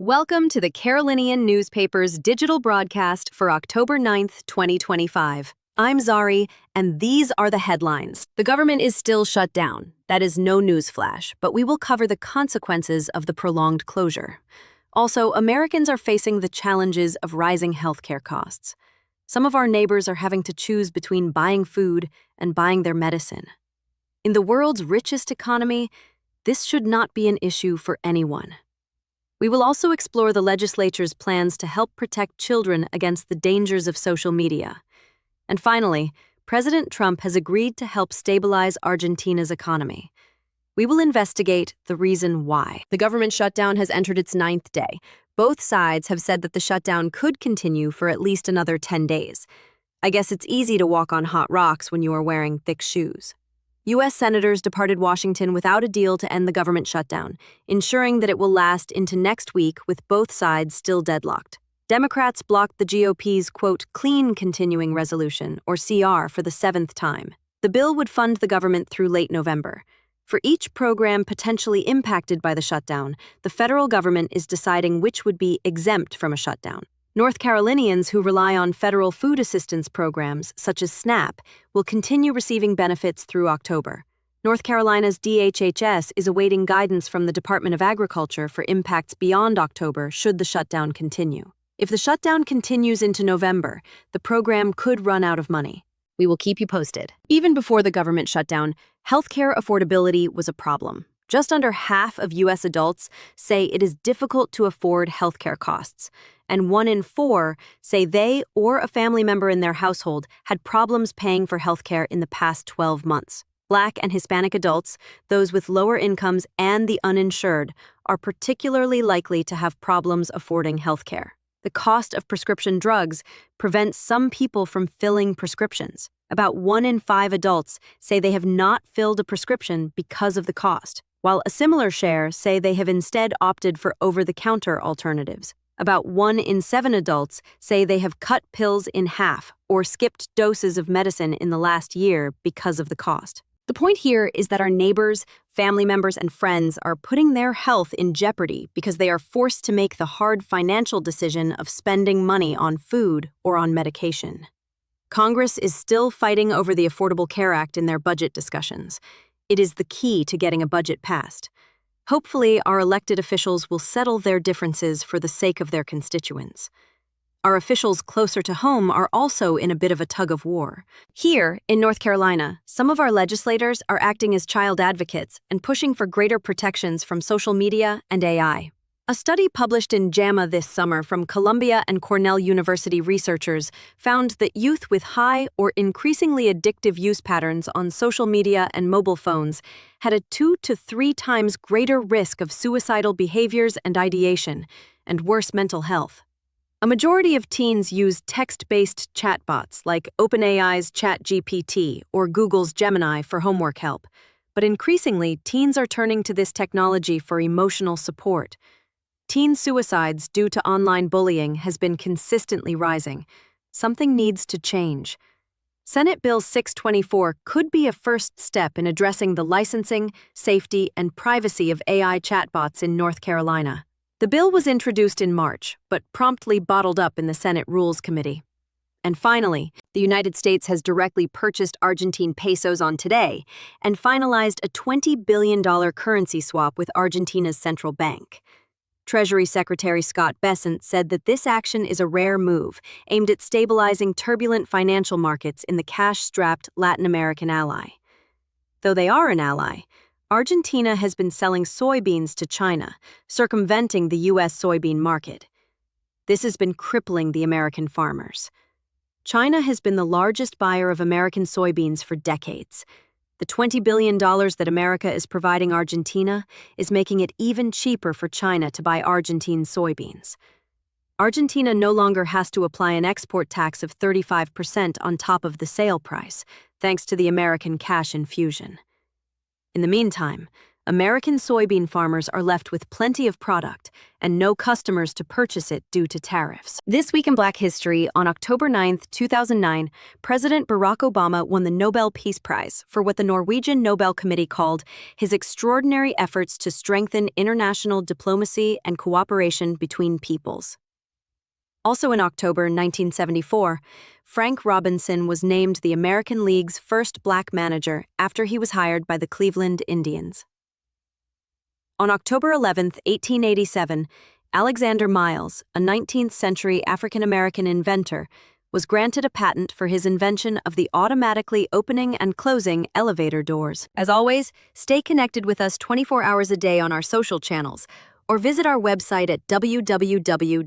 Welcome to the Carolinian newspaper's digital broadcast for October 9th, 2025. I'm Zari, and these are the headlines. The government is still shut down. That is no newsflash, but we will cover the consequences of the prolonged closure. Also, Americans are facing the challenges of rising healthcare costs. Some of our neighbors are having to choose between buying food and buying their medicine. In the world's richest economy, this should not be an issue for anyone. We will also explore the legislature's plans to help protect children against the dangers of social media. And finally, President Trump has agreed to help stabilize Argentina's economy. We will investigate the reason why. The government shutdown has entered its 9th day. Both sides have said that the shutdown could continue for at least another 10 days. I guess it's easy to walk on hot rocks when you are wearing thick shoes. U.S. senators departed Washington without a deal to end the government shutdown, ensuring that it will last into next week with both sides still deadlocked. Democrats blocked the GOP's, quote, clean continuing resolution, or CR, for the 7th time. The bill would fund the government through late November. For each program potentially impacted by the shutdown, the federal government is deciding which would be exempt from a shutdown. North Carolinians who rely on federal food assistance programs, such as SNAP, will continue receiving benefits through October. North Carolina's DHHS is awaiting guidance from the Department of Agriculture for impacts beyond October should the shutdown continue. If the shutdown continues into November, the program could run out of money. We will keep you posted. Even before the government shutdown, healthcare affordability was a problem. Just under half of U.S. adults say it is difficult to afford healthcare costs, and 1 in 4 say they or a family member in their household had problems paying for healthcare in the past 12 months. Black and Hispanic adults, those with lower incomes and the uninsured, are particularly likely to have problems affording healthcare. The cost of prescription drugs prevents some people from filling prescriptions. About 1 in 5 adults say they have not filled a prescription because of the cost, while a similar share say they have instead opted for over-the-counter alternatives. About 1 in 7 adults say they have cut pills in half or skipped doses of medicine in the last year because of the cost. The point here is that our neighbors, family members, and friends are putting their health in jeopardy because they are forced to make the hard financial decision of spending money on food or on medication. Congress is still fighting over the Affordable Care Act in their budget discussions. It is the key to getting a budget passed. Hopefully, our elected officials will settle their differences for the sake of their constituents. Our officials closer to home are also in a bit of a tug-of-war. Here, in North Carolina, some of our legislators are acting as child advocates and pushing for greater protections from social media and AI. A study published in JAMA this summer from Columbia and Cornell University researchers found that youth with high or increasingly addictive use patterns on social media and mobile phones had a 2 to 3 times greater risk of suicidal behaviors and ideation, and worse mental health. A majority of teens use text-based chatbots like OpenAI's ChatGPT or Google's Gemini for homework help, but increasingly teens are turning to this technology for emotional support. Teen suicides due to online bullying has been consistently rising. Something needs to change. Senate Bill 624 could be a first step in addressing the licensing, safety, and privacy of AI chatbots in North Carolina. The bill was introduced in March, but promptly bottled up in the Senate Rules Committee. And finally, the United States has directly purchased Argentine pesos on today and finalized a $20 billion currency swap with Argentina's central bank. Treasury Secretary Scott Bessent said that this action is a rare move aimed at stabilizing turbulent financial markets in the cash-strapped Latin American ally. Though they are an ally, Argentina has been selling soybeans to China, circumventing the U.S. soybean market. This has been crippling the American farmers. China has been the largest buyer of American soybeans for decades. The $20 billion that America is providing Argentina is making it even cheaper for China to buy Argentine soybeans. Argentina no longer has to apply an export tax of 35% on top of the sale price, thanks to the American cash infusion. In the meantime, American soybean farmers are left with plenty of product and no customers to purchase it due to tariffs. This week in Black History, on October 9th, 2009, President Barack Obama won the Nobel Peace Prize for what the Norwegian Nobel Committee called his extraordinary efforts to strengthen international diplomacy and cooperation between peoples. Also in October 1974, Frank Robinson was named the American League's first black manager after he was hired by the Cleveland Indians. On October 11, 1887, Alexander Miles, a 19th-century African-American inventor, was granted a patent for his invention of the automatically opening and closing elevator doors. As always, stay connected with us 24 hours a day on our social channels, or visit our website at www.caro.news.